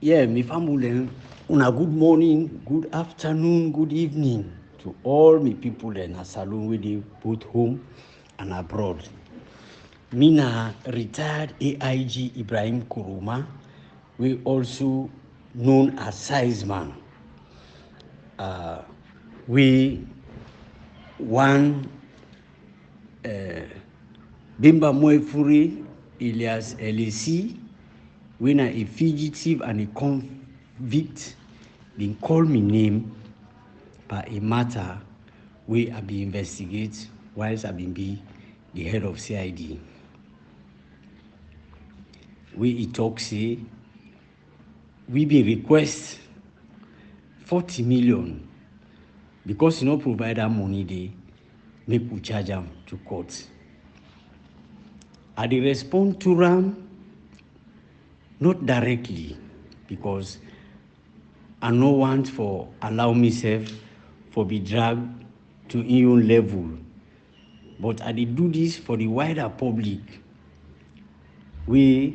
Yeah, mi family, una good morning, good afternoon, good evening to all my people in a saloon with they both home and abroad. Me na retired AIG Ibrahim Kuruma, we also known as Sizeman. Uh, we one Bimba Moefuri Elias LAC, we na a fugitive and a convict, been call me name by a matter we have been investigate whilst I been be the head of CID. We talk say we be request 40 million because you no provide that money they make we charge them to court. I dey respond to them not directly because I no want for allow myself for be dragged to own level, but I dey do this for the wider public where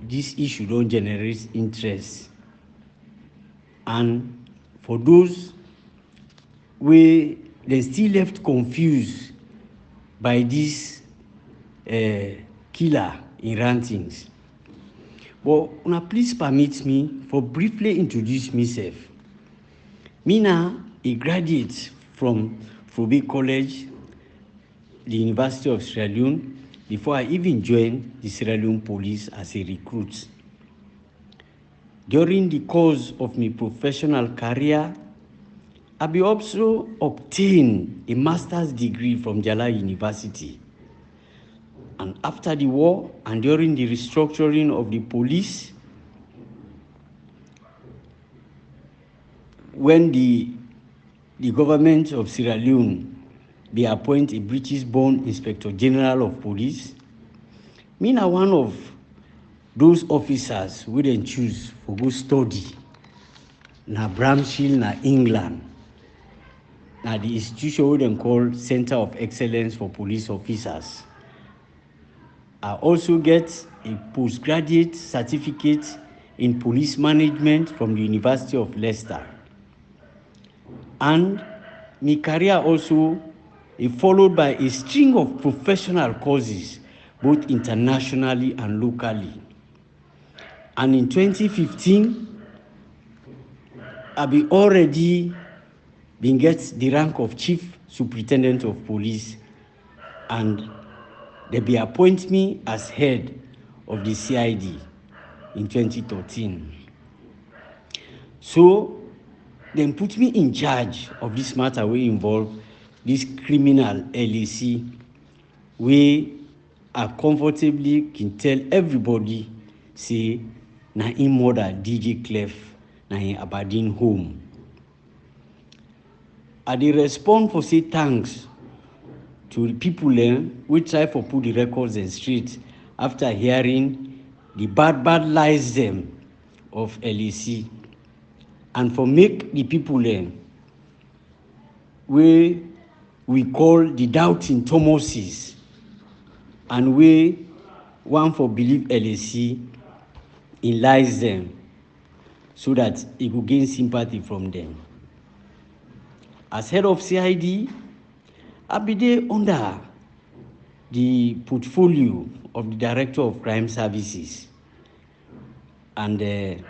this issue don't generate interest, and for those where they still left confused by this killer in rantings. But now please permit me for briefly introduce myself. Me now a graduate from Frobe College, the University of Sierra Leone, before I even joined the Sierra Leone Police as a recruit. During the course of my professional career, I be also obtained a master's degree from Jala University. And after the war and during the restructuring of the police, when the government of Sierra Leone, they appoint a British-born Inspector General of Police, me na one of those officers who then choose for go study na Bramshill na England, na the institution we then call Center of Excellence for Police Officers. I also get a postgraduate certificate in police management from the University of Leicester. And my career also is followed by a string of professional courses, both internationally and locally. And in 2015, I be already been get the rank of Chief Superintendent of Police, and they be appoint me as head of the CID in 2013. So then put me in charge of this matter we involve this criminal LAC, where I comfortably can tell everybody say na him mother DJ Clef na in Aberdeen home. I dey respond for say thanks to the people we try for put the records in straight after hearing the bad lies them of LAC, and for make the people we call the doubting Thomases, and we want for believe LAC in lies them so that it will gain sympathy from them. As head of CID, I be there under the portfolio of the Director of Crime Services, and the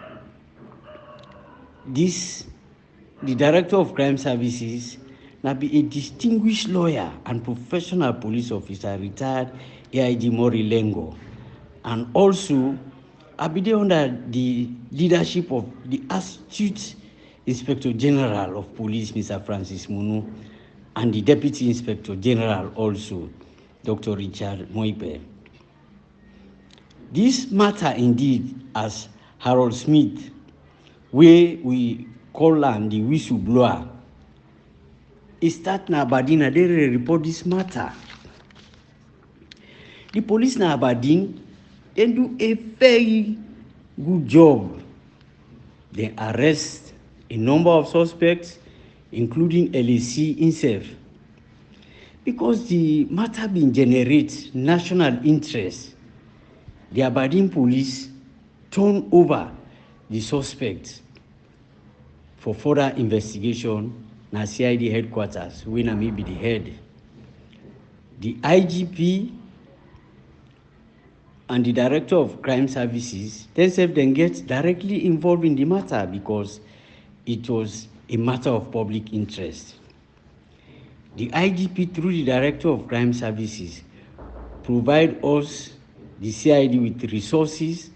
Director of Crime Services now be a distinguished lawyer and professional police officer, retired AIG Mori Lengo, and also I be there under the leadership of the astute Inspector General of Police, Mr. Francis Munu, and the Deputy Inspector General also, Dr. Richard Moipe. This matter indeed, as Harold Smith, where we call him the whistleblower, it start na Aberdeen, and they report this matter. The police na Aberdeen, they do a very good job. They arrest a number of suspects, including LAC himself, because the matter been generate national interest. The Aberdeen police turn over the suspect for further investigation na CID headquarters, wey na me be the head. The IGP and the Director of Crime Services, themselves then get directly involved in the matter because it was a matter of public interest. The IGP, through the Director of Crime Services, provide us, the CID, with resources,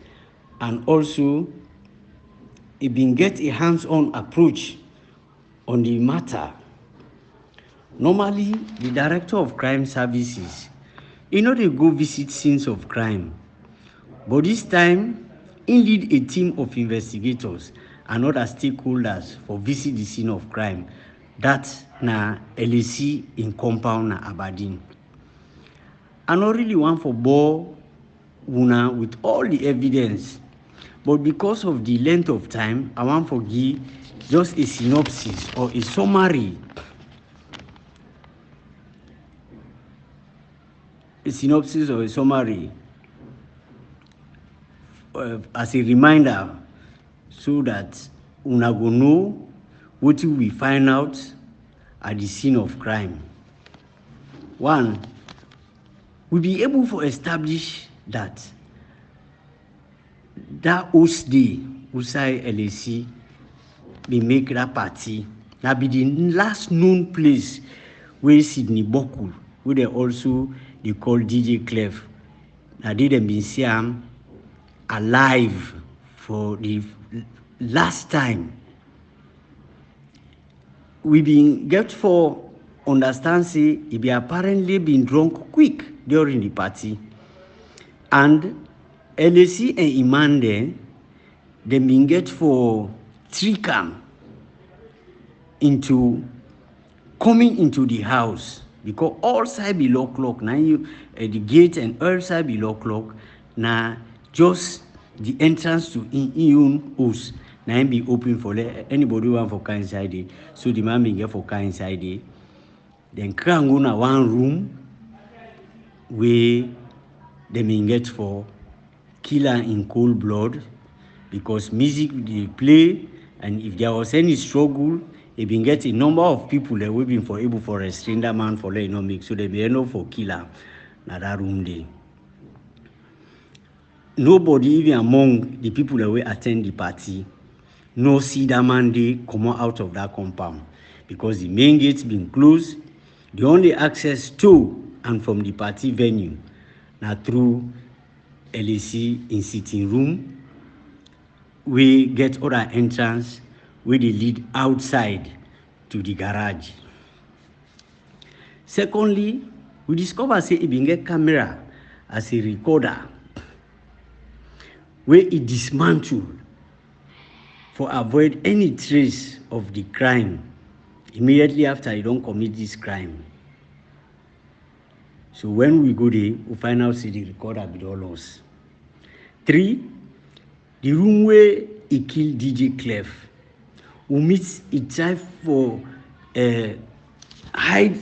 and also it been get a hands-on approach on the matter. Normally, the Director of Crime Services, they go visit scenes of crime, but this time, he lead a team of investigators and other stakeholders for visit the scene of crime. That's na LAC in compound na Aberdeen. I not really want for bore una with all the evidence, but because of the length of time, I want for give just a synopsis or a summary. A synopsis or a summary as a reminder, so that una go know what we find out at the scene of crime. One, we be able to establish that host day outside LAC be make that party. Now be the last known place where Sydney Bokul, where they also they call DJ Clef. Now they them been see him alive for the last time. We been get for understand say he be apparently been drunk quick during the party, and LAC and Imande they been get for tricam into coming into the house because all side be lock. Now you the gate and all side be lock. Now just the entrance to in house now be open for anybody want for car inside it. So the man be get for car inside it. Then can go na one room where they may get for killer in cold blood because music they play, and if there was any struggle, they been get a number of people that will be for able for restrain that man for let make, so they be enough for killer na that room there. Nobody even among the people that will attend the party no see that man they come out of that compound because the main gates been closed. The only access to and from the party venue now through LAC in sitting room. We get other entrance where they lead outside to the garage. Secondly, we discover say it been get camera as a recorder where it dismantled for avoid any trace of the crime immediately after you don't commit this crime. So when we go there, we find out see the recorder be all lost. 3, the room where he killed DJ Clef, we meet it try for hide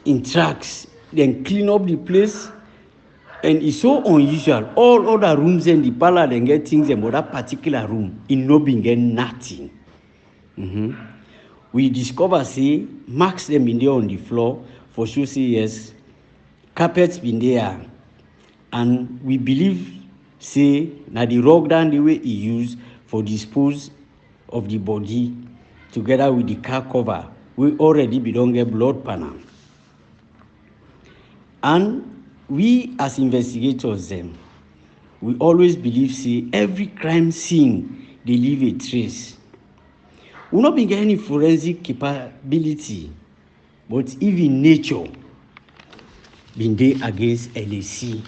in tracks, then clean up the place, and it's so unusual. All other rooms in the parlor then get things, but that particular room in no being get nothing. We discover say marks them in there on the floor for sure. Say yes, carpets been there, and we believe say now the rug down the way he used for dispose of the body together with the car cover. We already be don't get blood panel, and we as investigators them we always believe say every crime scene they leave a trace. We not been get any forensic capability, but even nature been there against LAC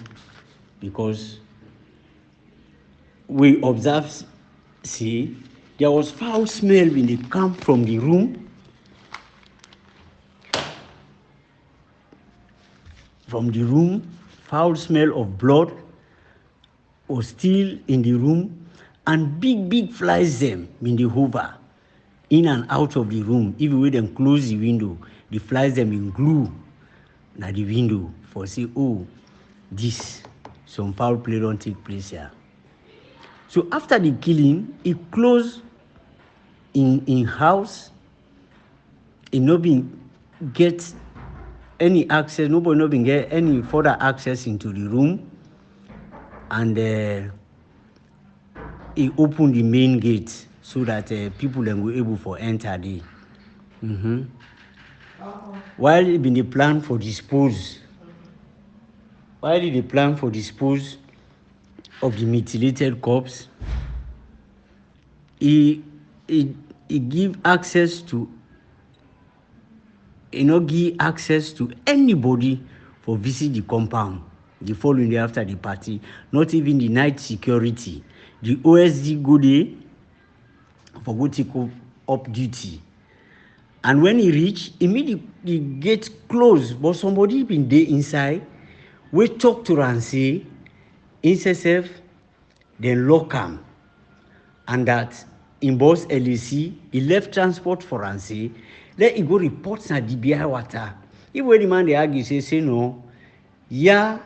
because we observe see there was foul smell when they come from the room. From the room, foul smell of blood was still in the room, and big flies them in the hover in and out of the room. Even when them close the window, the flies them in glue na the window for say, oh, this some foul play don't take place here. So after the killing, he closed in house. He no been get any access. Nobody no been get any further access into the room, and he opened the main gate so that people then were able to enter there. While he been the plan for dispose of the mutilated corpse, he give access to anybody for visit the compound the following day after the party, not even the night security. The OSD go there for go take up duty. And when he reach, immediately the gate closed, but somebody been there inside. We talk to am say, himself, then lock am, and that in boss LAC, he left transport for am say, let he go report na DBI water. If when the man they argue say no, yeah,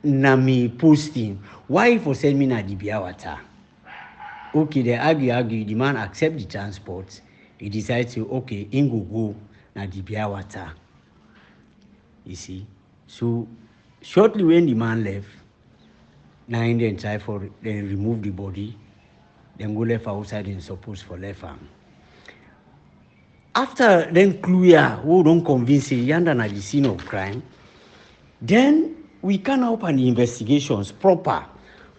na me posting. Why for send me na DBI water? Okay, they argue. The man accept the transport. He decides to, okay, him go na DBI water. You see? So, shortly when the man left, now then try for, then remove the body, then go left outside and suppose for left arm. After then clear, who don't convince Yanda na the scene of crime, then we can open the investigations proper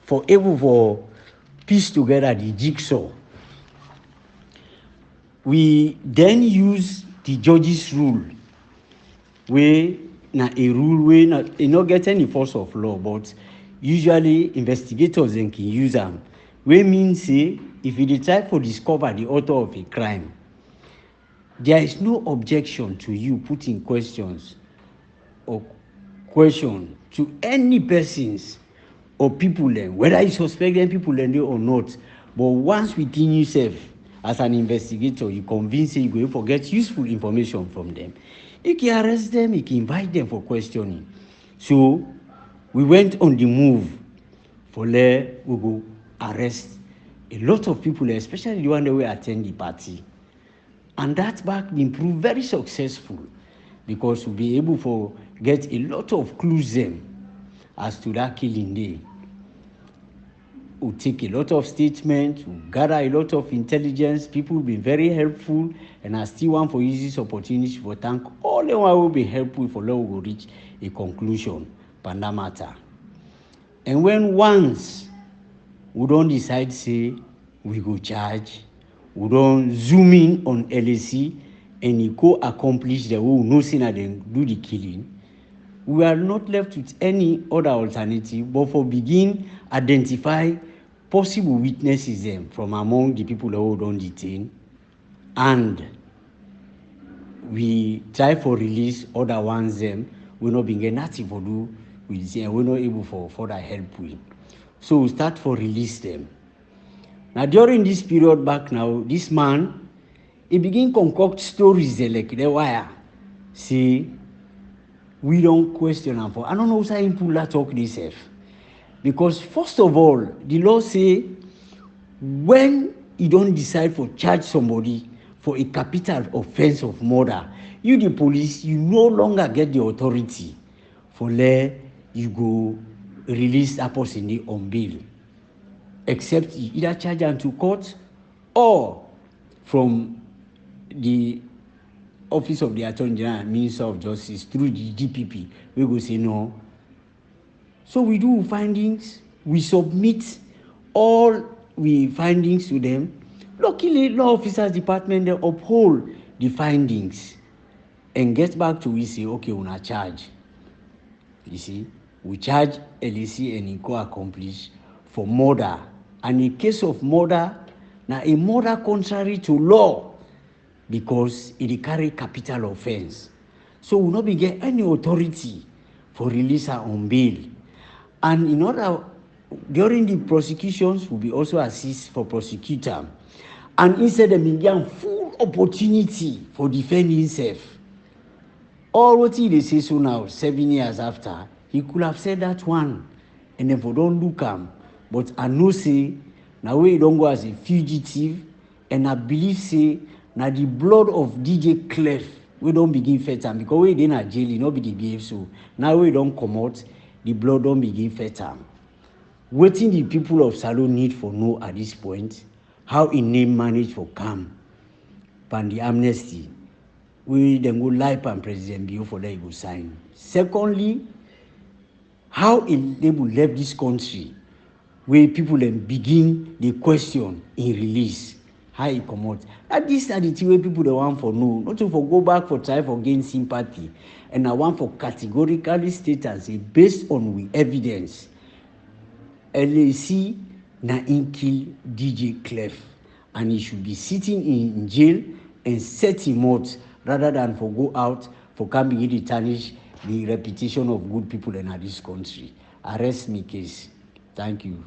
for able for piece together the jigsaw. We then use the judge's rule, where na a rule where not get any force of law, but usually investigators then can use them. We mean say if you try to discover the author of a crime, there is no objection to you putting questions or question to any persons or people, whether you suspect them people or not. But once within yourself, as an investigator, you convince you go forget useful information from them, you can arrest them, you can invite them for questioning. So we went on the move for we go arrest a lot of people, especially the one that will attend the party. And that back been proved very successful because we'll be able to get a lot of clues them as to that killing day. We'll take a lot of statements, we'll gather a lot of intelligence. People will be very helpful, and I still want to use this opportunity to thank all the one who will be helpful for law will reach a conclusion on that matter. And when once we don't decide, say, we go charge, we don't zoom in on LAC and he go accomplish the way we know say then do the killing, we are not left with any other alternative but for begin identify possible witnesses them from among the people that we don't detain, and we try for release other ones them we not being nothing for do with them, we're not able for further help with. So we start for release them. Now during this period back now, this man, he begin concoct stories like the wire. See, we don't question him for. I don't know how him pull that talk this self. Because first of all, the law say when you don't decide for charge somebody for a capital offense of murder, you the police, you no longer get the authority for let you go release that person on bail, except you either charge them to court or from the Office of the Attorney General and Minister of Justice through the DPP. We go say no. So we do findings, we submit all we findings to them. Luckily, law officers department, they uphold the findings and get back to we say, okay, we're not charge. You see, we charge LAC and it go accomplish for murder. And in case of murder, now a murder contrary to law because it carry capital offense. So we will not be get any authority for release her on bail. And in order, during the prosecutions, will be also assist for prosecutor. And instead of being given full opportunity for defending himself. All what they say so now, 7 years after, he could have said that one, and then for don't look him. But I know say, Now we don't go as a fugitive, and I believe say now the blood of DJ Clef we don't begin fet am, because we dey na jail, e no be the behave so. Now we don't come out, the blood don't begin fet am. Wetin the people of Salo need for know at this point, how e name manage for calm pan the amnesty we dem go lie pan President Bio for that he go sign. Secondly, how e label left this country where people dem begin the question in release, how e comot. That this na the thing wey people dey want for know, not to for go back for try for gain sympathy, and I want for categorically state and say based on we evidence, LAC na in kill DJ Clef, and he should be sitting in jail and set him out rather than for go out for come begin to tarnish the reputation of good people in this country. Arrest me case. Thank you.